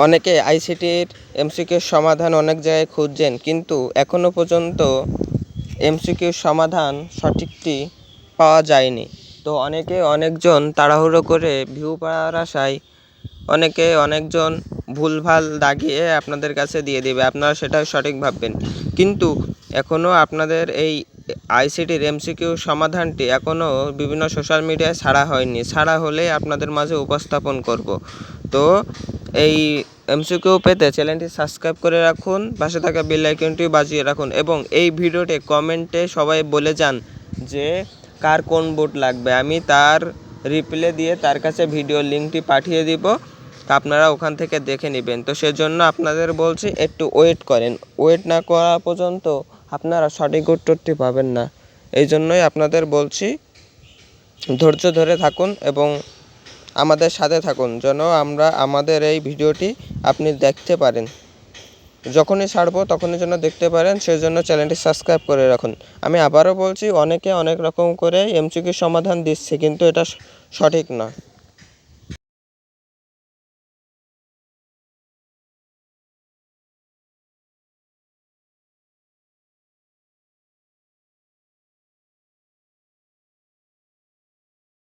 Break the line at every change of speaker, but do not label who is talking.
অনেকে আইসিটির এমসিকিউর সমাধান অনেক জায়গায় খুঁজছেন, কিন্তু এখনও পর্যন্ত এমসিকিউর সমাধান সঠিকটি পাওয়া যায়নি। তো অনেকজন তাড়াহুড়ো করে ভিউ পাওয়ার আশায় অনেকজন ভুলভাল দাগিয়ে আপনাদের কাছে দিয়ে দেবে, আপনারা সেটা সঠিক ভাববেন। কিন্তু এখনও আপনাদের এই আইসিটির এমসিকিউ সমাধানটি এখনও বিভিন্ন সোশ্যাল মিডিয়ায় ছাড়া হয়নি। ছাড়া হলে আপনাদের মাঝে উপস্থাপন করব। তো এই এমসিকিউ পেতে চ্যানেলটি সাবস্ক্রাইব করে রাখুন, পাশে থাকা বেল আইকনটি বাজিয়ে রাখুন এবং এই ভিডিওতে কমেন্টে সবাই বলে যান যে কার কোন বোর্ড লাগবে। আমি তার রিপ্লাই দিয়ে তার কাছে ভিডিও লিঙ্কটি পাঠিয়ে দিব, আপনারা ওখান থেকে দেখে নেবেন। তো সেজন্য আপনাদের বলছি একটু ওয়েট করেন। ওয়েট না করা পর্যন্ত আপনারা সঠিক উত্তরটি পাবেন না। এই জন্যই আপনাদের বলছি ধৈর্য ধরে থাকুন এবং আমাদের সাথে থাকুন, যেন আমাদের এই ভিডিওটি আপনি দেখতে পারেন। যখনই ছাড়বো তখনই যেন দেখতে পারেন, সেজন্য চ্যানেলটি সাবস্ক্রাইব করে রাখুন। আমি আবারও বলছি, অনেকে অনেক রকম করে এমসিকিউ সমাধান দিচ্ছে, কিন্তু এটা সঠিক না।